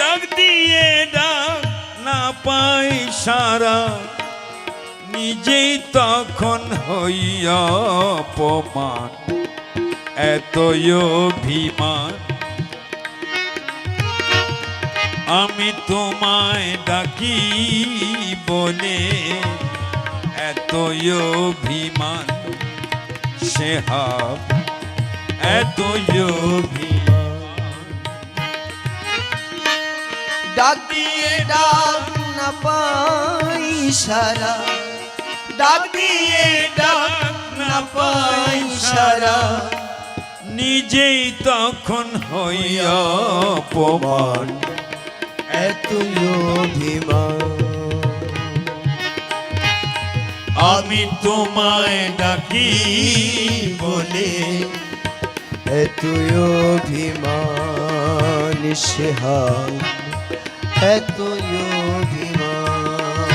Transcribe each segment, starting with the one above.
ডাক দিয়ে ডাক না পাই সারা, নিজেই তখন হইয়া অপমান, এতই অভিমান। আমি তোমায় ডাকি বলে এতই অভিমান, সে হাব এতই অভিমান। ডাক দিয়ে ডাক না পাই সারা, ডাক দিয়ে ডাক না পাই সারা, নিজেই তখন হইয়া অপমান, এতই অভিমান। আমি তোমায় ডাকি বলে এতই অভিমান, সে হাব এতই অভিমান।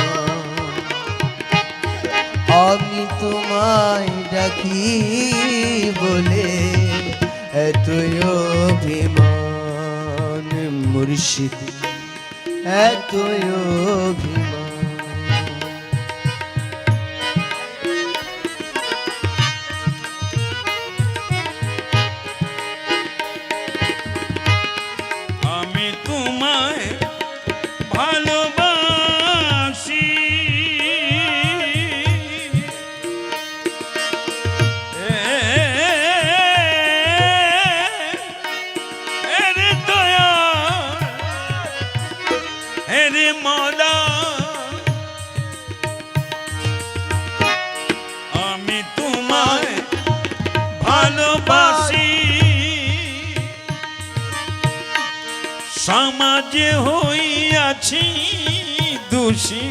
আমি তোমায় ডাকি বলে এতই অভিমান, মুর্শিদ এতই অভিমান। আমি তোমায় ভালোবাসি, এরে দয়া এরে মলা, আমি তোমায় ভালোবাসি। সমাজে হইয়াছি দোষী,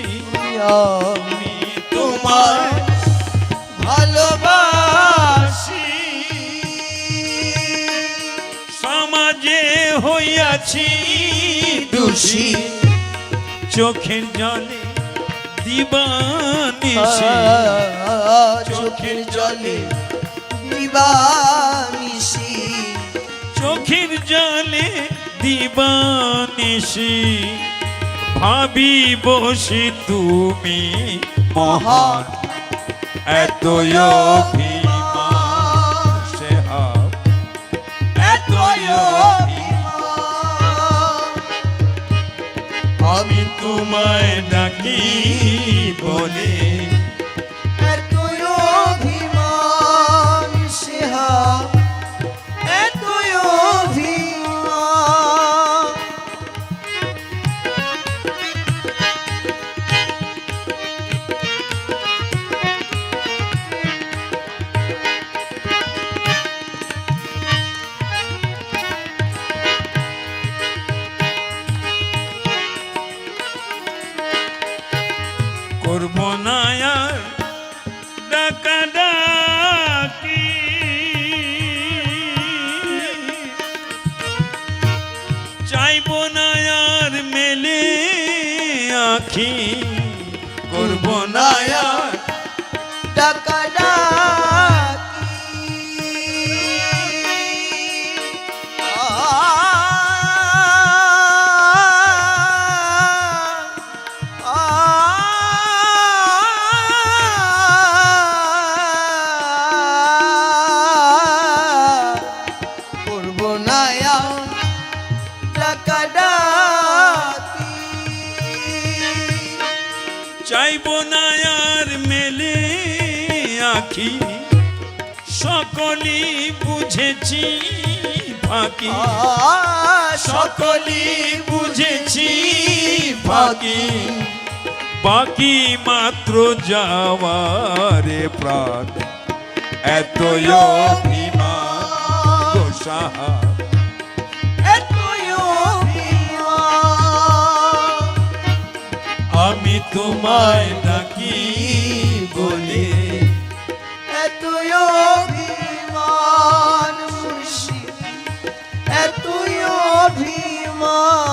আমি তোমায় ভালোবাসি। সমাজে হইয়াছি দোষী, চোখের জলে দিবানিশি, চোখের জলে দিবানিশি, চোখের জলে দিবানিশি। ভাবি বসে তুমি মহান, এতই অভিমান, সে হাব এতই অভিমান। আমি তোমায় ডাকি বলে এতই অভিমান, সে হাব এতই অভিমান। করব না আর ডাকাডাকি, চাইব না আর মেলে আখি, করব না আর করব না ডাকাডাকি, চাইব না আর মেলে আখি, সকলই বুঝেছি ফাঁকি, সকলই বুঝেছি ফাঁকি। বাকি মাত্র যাওয়ারে প্রাণ, এতই অভিমান, দোষাহা এতই অভিমান। আমি তোমায় ডাকি বলে এতই অভিমান, মুর্শিদ এতই অভিমান।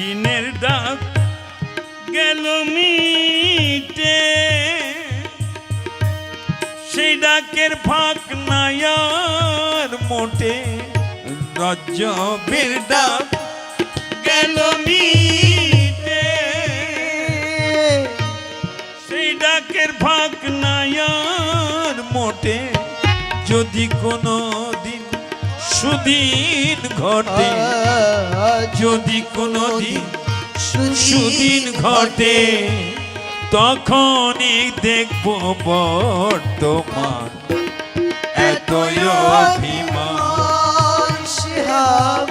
দিনের ডাক গেল মিটে, সেই ডাকের ফাঁক নাই আর মোটে। রজবের ডাক গেল মিটে, সেই ডাকের ফাঁক নাই আর মোটে। যদি কোনো দিন সুদিন ঘটে, যদি কোনো দিন সুদিন ঘটে, তখনই দেখব বর্তমান এতই অভিমান। শিহাব